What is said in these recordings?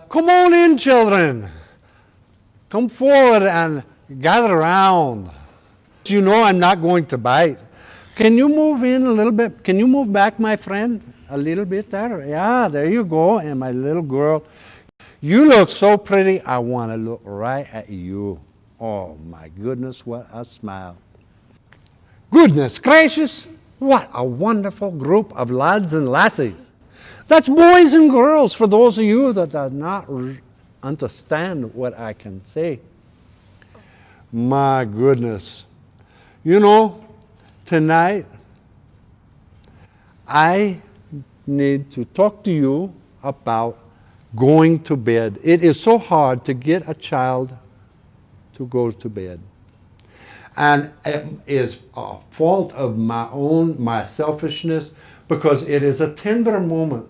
Come on in, children. Come forward and gather around. You know I'm not going to bite. Can you move in a little bit? Can you move back, my friend? A little bit there? Yeah, there you go. And my little girl, you look so pretty. I want to look right at you. Oh, my goodness, what a smile. Goodness gracious, what a wonderful group of lads and lassies. That's boys and girls for those of you that do not understand what I can say. My goodness. You know, tonight I need to talk to you about going to bed. It is so hard to get a child to go to bed. And it is a fault of my selfishness, because it is a tender moment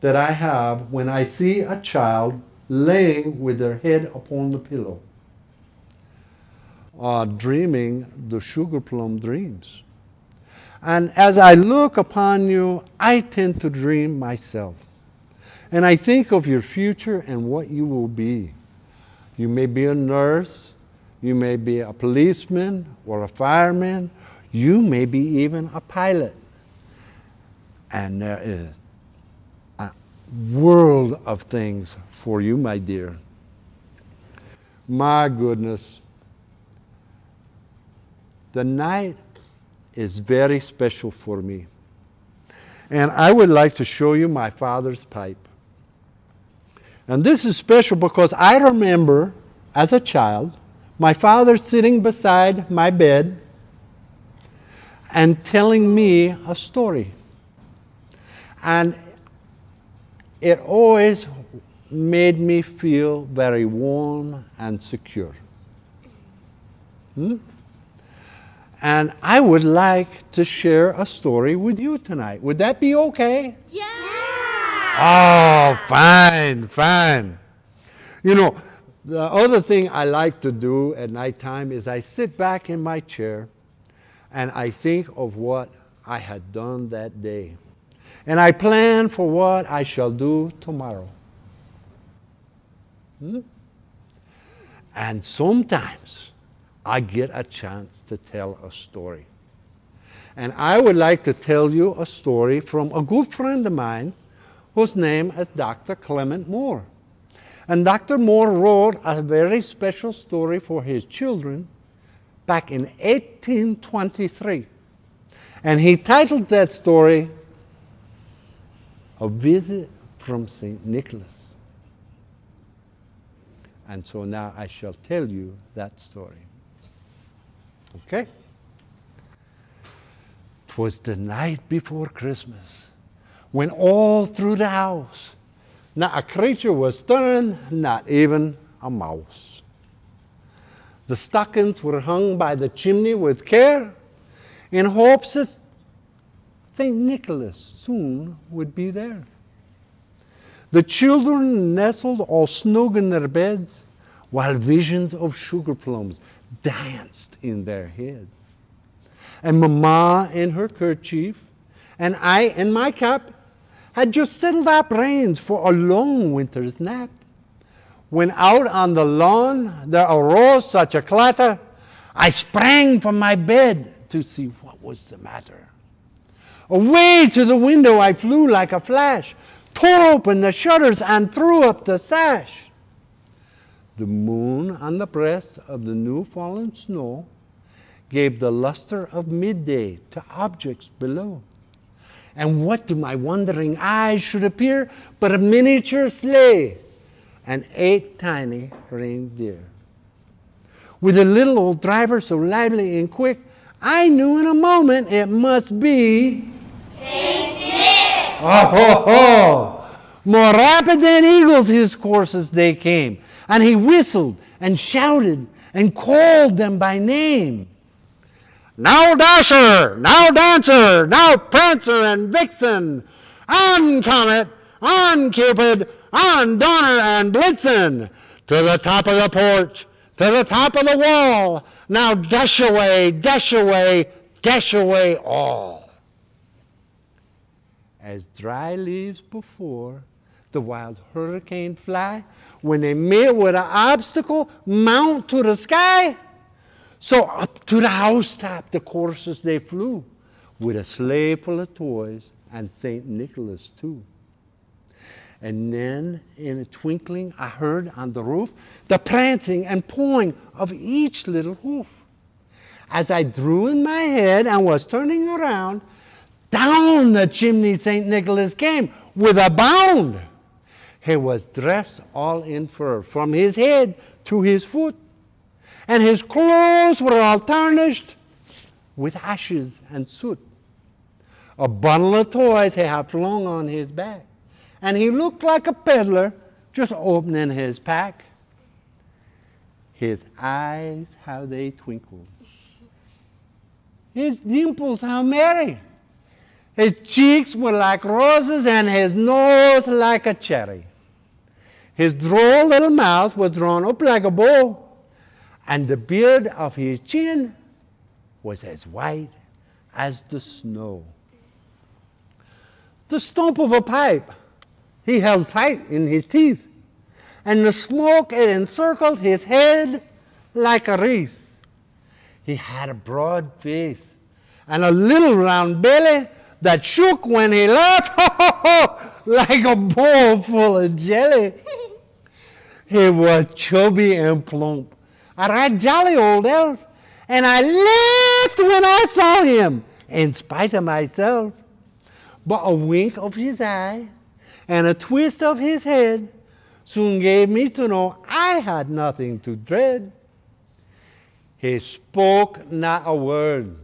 that I have when I see a child laying with their head upon the pillow, dreaming the sugar plum dreams. And as I look upon you, I tend to dream myself. And I think of your future and what you will be. You may be a nurse, you may be a policeman or a fireman, you may be even a pilot. And there is a world of things for you, my dear. My goodness. The night is very special for me. And I would like to show you my father's pipe. And this is special because I remember as a child my father sitting beside my bed and telling me a story. And it always made me feel very warm and secure. And I would like to share a story with you tonight. Would that be okay? Yeah! Oh, fine, fine. You know, the other thing I like to do at nighttime is I sit back in my chair and I think of what I had done that day. And I plan for what I shall do tomorrow. And sometimes I get a chance to tell a story. And I would like to tell you a story from a good friend of mine whose name is Dr. Clement Moore. And Dr. Moore wrote a very special story for his children back in 1823. And he titled that story, A Visit from St. Nickolas. And so now I shall tell you that story. Okay? 'Twas the night before Christmas, when all through the house not a creature was stirring, not even a mouse. The stockings were hung by the chimney with care, in hopes that St. Nicholas soon would be there. The children nestled all snug in their beds, while visions of sugar plums danced in their head. And Mama in her kerchief, and I in my cap, had just settled our brains for a long winter's nap, when out on the lawn there arose such a clatter, I sprang from my bed to see what was the matter. Away to the window I flew like a flash, tore open the shutters and threw up the sash. The moon on the breast of the new fallen snow gave the luster of midday to objects below. And what to my wondering eyes should appear but a miniature sleigh and 8 tiny reindeer. with the little old driver so lively and quick, I knew in a moment it must be St. Nick. Oh, ho, ho. More rapid than eagles his courses they came, and he whistled and shouted and called them by name. Now Dasher, now Dancer, now Prancer and Vixen, on Comet, on Cupid, on Donner and Blitzen, to the top of the porch, to the top of the wall, now dash away, dash away, dash away all. As dry leaves before the wild hurricane fly, when they meet with an obstacle, mount to the sky, so up to the housetop the coursers they flew, with a sleigh full of toys and St. Nicholas too. And then in a twinkling I heard on the roof the prancing and pawing of each little hoof. As I drew in my head and was turning around, down the chimney St. Nicholas came with a bound. He was dressed all in fur from his head to his foot, and his clothes were all tarnished with ashes and soot. A bundle of toys he had flung on his back, and he looked like a peddler just opening his pack. His eyes, how they twinkled. His dimples, how merry. His cheeks were like roses, and his nose like a cherry. His droll little mouth was drawn up like a bow, and the beard of his chin was as white as the snow. The stump of a pipe he held tight in his teeth, and the smoke it encircled his head like a wreath. He had a broad face and a little round belly that shook when he laughed, like a bowl full of jelly. He was chubby and plump, a right jolly old elf, and I laughed when I saw him, in spite of myself. But a wink of his eye and a twist of his head soon gave me to know I had nothing to dread. He spoke not a word,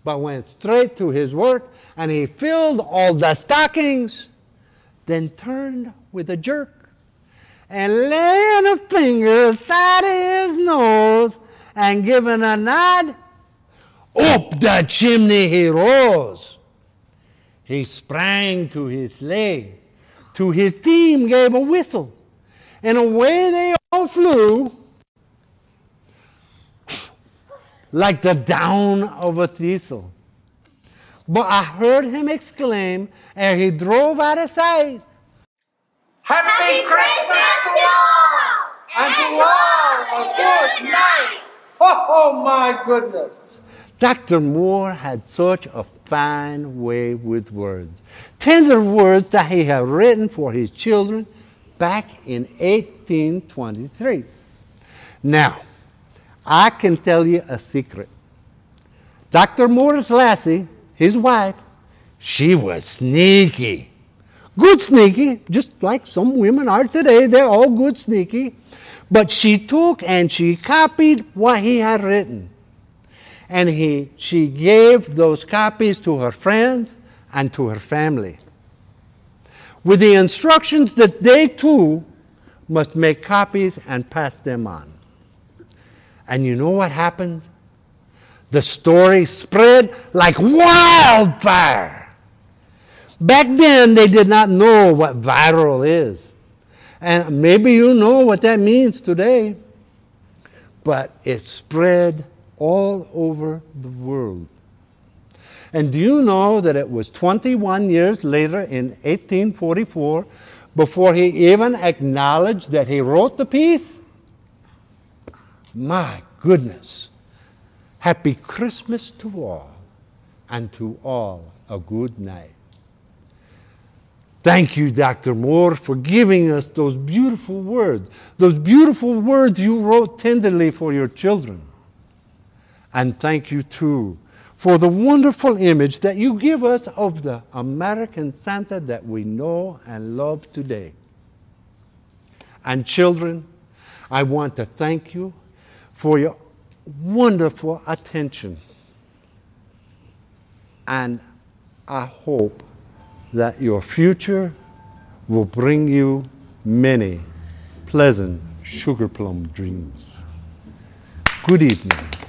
but went straight to his work, and he filled all the stockings, then turned with a jerk and laying a finger aside his nose and giving a nod, up the chimney he rose. He sprang to his sleigh, to his team gave a whistle, and away they all flew like the down of a thistle. But I heard him exclaim ere he drove out of sight, Happy Christmas to all, and to all a good night. Oh my goodness. Dr. Moore had such a fine way with words. Tender words that he had written for his children back in 1823. Now, I can tell you a secret. Dr. Moore's lassie, his wife, she was sneaky. Good sneaky, just like some women are today. They're all good sneaky. But she took and she copied what he had written. And she gave those copies to her friends and to her family, with the instructions that they too must make copies and pass them on. And you know what happened? The story spread like wildfire. Back then, they did not know what viral is. And maybe you know what that means today. But it spread all over the world. And do you know that it was 21 years later, in 1844, before he even acknowledged that he wrote the piece? My goodness. Happy Christmas to all, and to all a good night. Thank you, Dr. Moore, for giving us those beautiful words you wrote tenderly for your children. And thank you, too, for the wonderful image that you give us of the American Santa that we know and love today. And children, I want to thank you for wonderful attention. And I hope that your future will bring you many pleasant sugar plum dreams. Good evening.